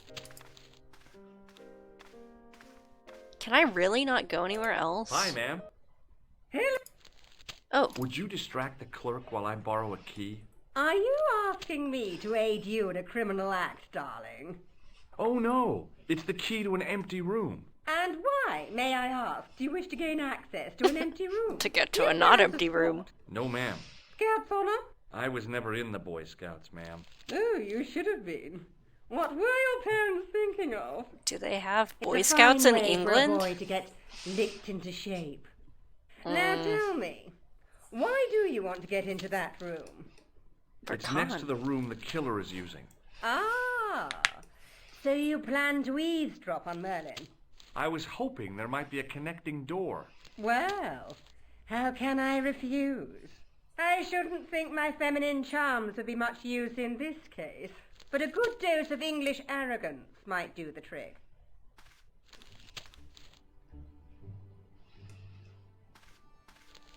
Can I really not go anywhere else? Hi, ma'am. Oh. Would you distract the clerk while I borrow a key? Are you asking me to aid you in a criminal act, darling? Oh, no. It's the key to an empty room. And why, may I ask, do you wish to gain access to an empty room? To get to a not empty room. No, ma'am. Scouts honor? I was never in the Boy Scouts, ma'am. Oh, you should have been. What were your parents thinking of? Do they have Boy It's a Scouts fine in way England? For a boy to get licked into shape. Now tell me, why do you want to get into that room? It's next to the room the killer is using. Ah, so you plan to eavesdrop on Merlin? I was hoping there might be a connecting door. Well, how can I refuse? I shouldn't think my feminine charms would be much use in this case, but a good dose of English arrogance might do the trick.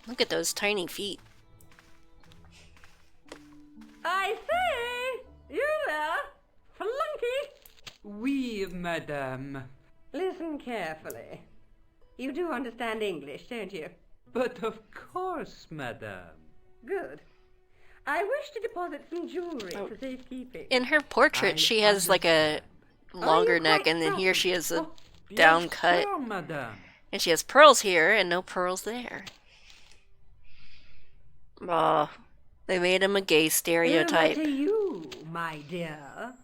Look at those tiny feet. I say! You there? Flunky! Oui, madame. Listen carefully. You do understand English, don't you? But of course, madame. Good. I wish to deposit some jewelry for safekeeping. In her portrait, she has like a longer neck, and then here she has a down cut. Sure, madame. And she has pearls here and no pearls there. Oh, they made him a gay stereotype. Over to you, my dear.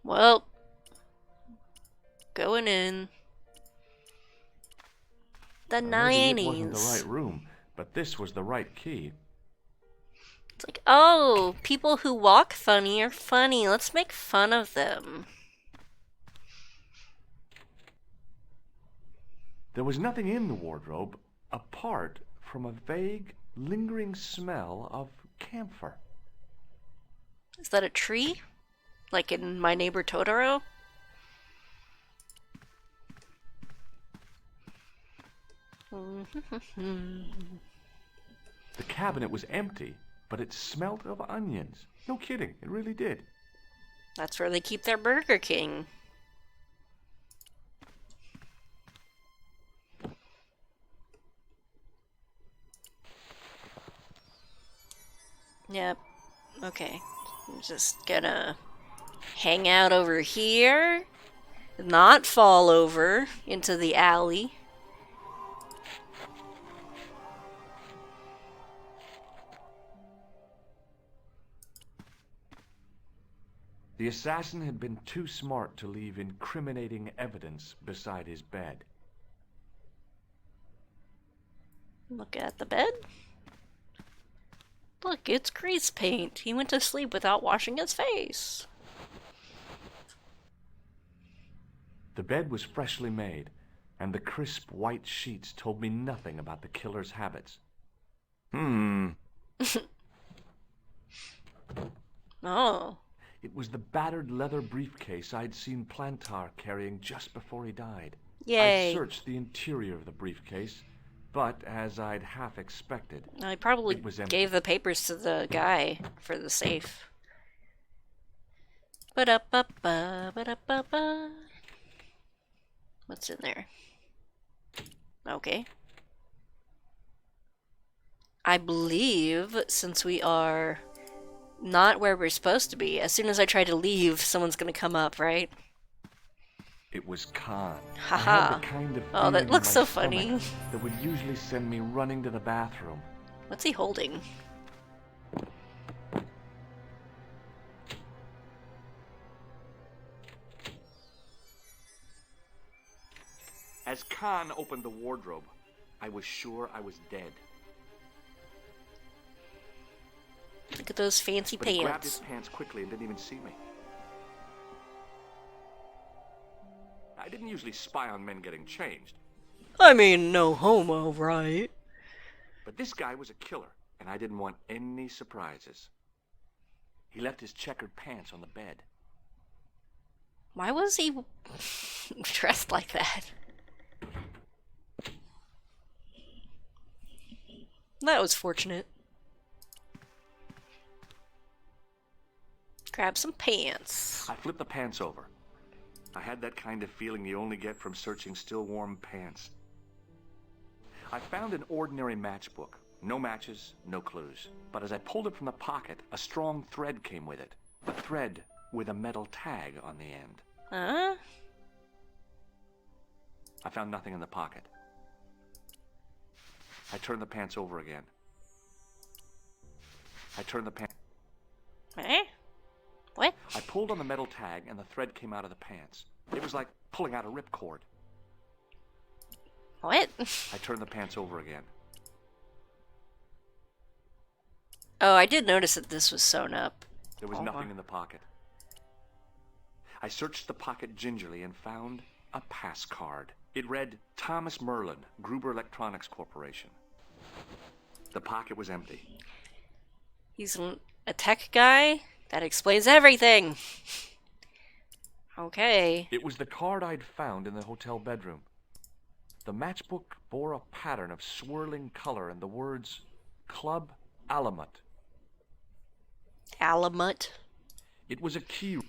Well, going in. The Maybe it wasn't the 90s. right room, but this was the right key. It's like, oh, people who walk funny are funny. Let's make fun of them. There was nothing in the wardrobe apart from a vague, lingering smell of camphor. Is that a tree? Like in My Neighbor Totoro? The cabinet was empty, but it smelt of onions. No kidding, it really did. That's where they keep their Burger King. Yep. Okay. I'm just gonna hang out over here. Not fall over into the alley. The assassin had been too smart to leave incriminating evidence beside his bed. Look at the bed. Look, it's grease paint. He went to sleep without washing his face. The bed was freshly made, and the crisp white sheets told me nothing about the killer's habits. Oh. It was the battered leather briefcase I'd seen Plantar carrying just before he died. Yay. I searched the interior of the briefcase, but as I'd half expected, I probably it was empty. gave the papers to the guy for the safe. Ba-da-ba-ba, ba-da-ba-ba. What's in there? Okay. I believe, since we are not where we're supposed to be, as soon as I try to leave, someone's gonna come up, right? It was Khan. Haha. I had the kind of Oh, that feeling in looks my so stomach funny. that would usually send me running to the bathroom. What's he holding? As Khan opened the wardrobe, I was sure I was dead. Look at those fancy But he grabbed pants. his pants quickly and didn't even see me. I didn't usually spy on men getting changed, I mean, no homo, right? but this guy was a killer, and I didn't want any surprises. He left his checkered pants on the bed. Why was he dressed like that? That was fortunate. Grab some pants. I flipped the pants over. I had that kind of feeling you only get from searching still warm pants. I found an ordinary matchbook. No matches, no clues. But as I pulled it from the pocket, a strong thread came with it. A thread with a metal tag on the end. Huh? I found nothing in the pocket. I turned the pants over again. I turned the pants. Eh? What? I pulled on the metal tag and the thread came out of the pants. It was like pulling out a ripcord. What? I turned the pants over again. Oh, I did notice that this was sewn up. There was nothing in the pocket. I searched the pocket gingerly and found a pass card. It read, Thomas Merlin, Gruber Electronics Corporation. The pocket was empty. He's a tech guy? That explains everything. Okay. It was the card I'd found in the hotel bedroom. The matchbook bore a pattern of swirling color and the words, Club Alamut. Alamut? It was a key.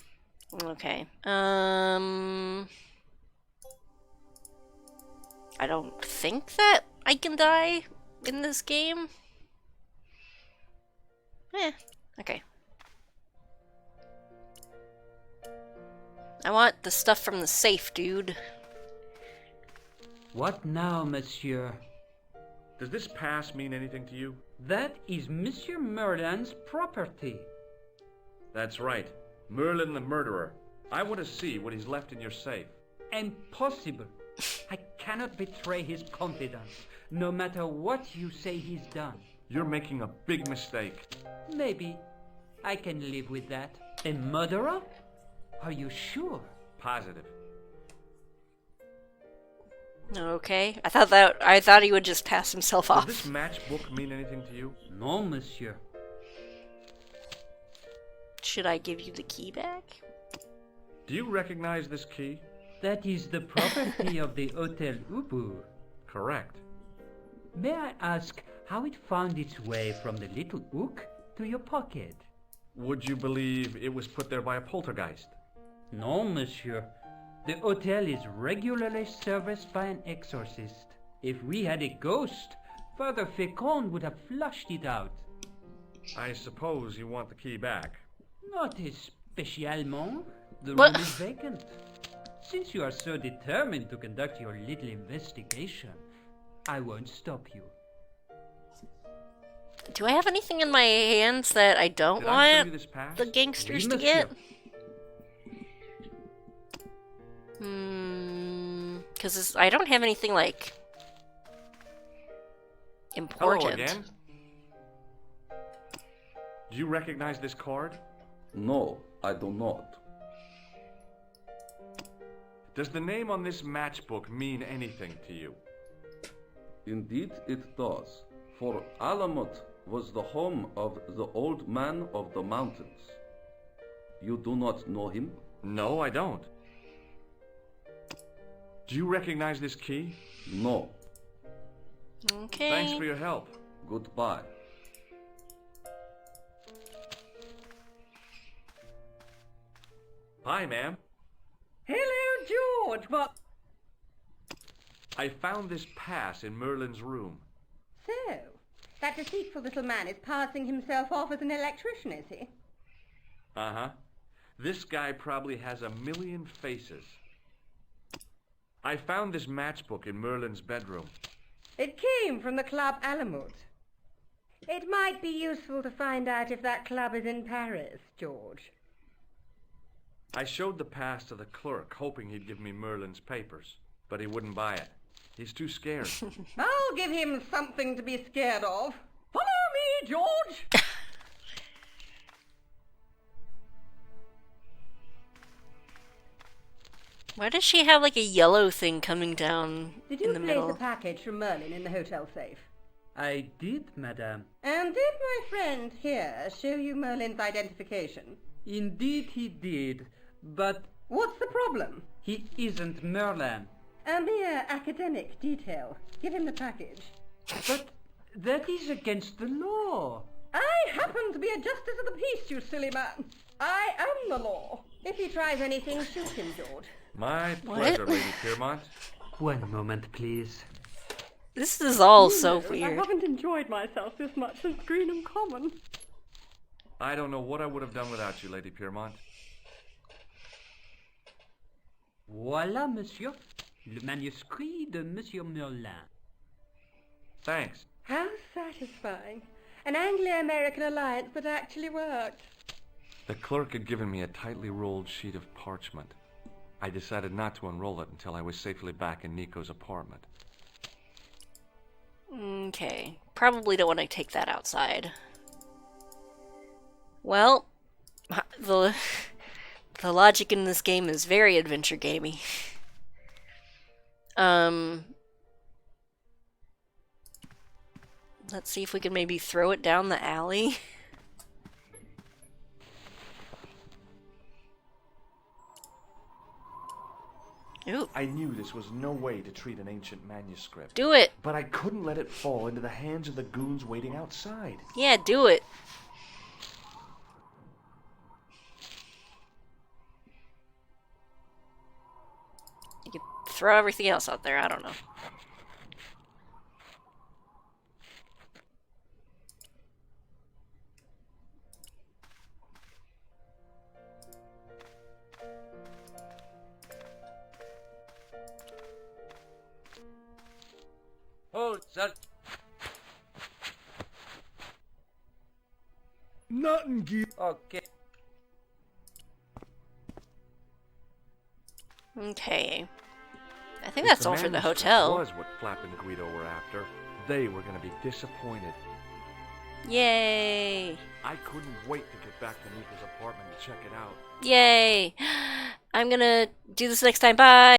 Okay. I don't think that I can die in this game. Okay. I want the stuff from the safe, dude. What now, monsieur? Does this pass mean anything to you? That is Monsieur Merlin's property. That's right. Merlin the murderer. I want to see what he's left in your safe. Impossible. I cannot betray his confidence, no matter what you say he's done. You're making a big mistake. Maybe. I can live with that. A murderer? Are you sure? Positive. Okay. I thought he would just pass himself off. Does this matchbook mean anything to you? No, monsieur. Should I give you the key back? Do you recognize this key? That is the property of the Hotel Ubu. Correct. May I ask how it found its way from the little hook to your pocket? Would you believe it was put there by a poltergeist? No, monsieur. The hotel is regularly serviced by an exorcist. If we had a ghost, Father Fécond would have flushed it out. I suppose you want the key back. Not spécialement. The What? room is vacant. Since you are so determined to conduct your little investigation, I won't stop you. Do I have anything in my hands that I don't Did I show want you this pass? the gangsters Oui, to get? monsieur. Because I don't have anything, like, important. Hello again. Do you recognize this card? No, I do not. Does the name on this matchbook mean anything to you? Indeed it does, for Alamut was the home of the old man of the mountains. You do not know him? No, I don't. Do you recognize this key? No. Okay. Thanks for your help. Goodbye. Hi, ma'am. Hello, George. What? I found this pass in Merlin's room. So, that deceitful little man is passing himself off as an electrician, is he? Uh-huh. This guy probably has a million faces. I found this matchbook in Merlin's bedroom. It came from the Club Alamut. It might be useful to find out if that club is in Paris, George. I showed the pass to the clerk, hoping he'd give me Merlin's papers, but he wouldn't buy it. He's too scared. I'll give him something to be scared of. Follow me, George! Why does she have, like, a yellow thing coming down Did in you the place middle? a package from Merlin in the hotel safe? I did, madame. And did my friend here show you Merlin's identification? Indeed he did, but What's the problem? he isn't Merlin. A mere academic detail. Give him the package. But that is against the law. I happen to be a justice of the peace, you silly man. I am the law. If he tries anything, shoot him, George. My pleasure, Lady Piermont. One moment, please. This is all so I weird. haven't enjoyed myself this much since Greenham Common. I don't know what I would have done without you, Lady Piermont. Voilà, monsieur. Le manuscrit de Monsieur Merlin. Thanks. How satisfying. An Anglo-American alliance that actually worked. The clerk had given me a tightly rolled sheet of parchment. I decided not to unroll it until I was safely back in Nico's apartment. Okay. Probably don't want to take that outside. Well, the logic in this game is very adventure gamey. Let's see if we can maybe throw it down the alley. Ooh. I knew this was no way to treat an ancient manuscript. Do it. But I couldn't let it fall into the hands of the goons waiting outside. Yeah, do it. You could throw everything else out there, I don't know. Hold, sir. Nothing, Gee. Okay. Okay. I think If that's the all for the manuscript hotel. was what Flap and Guido were after, they were going to be disappointed. Yay! I couldn't wait to get back to Nico's apartment and check it out. Yay! I'm gonna do this next time. Bye!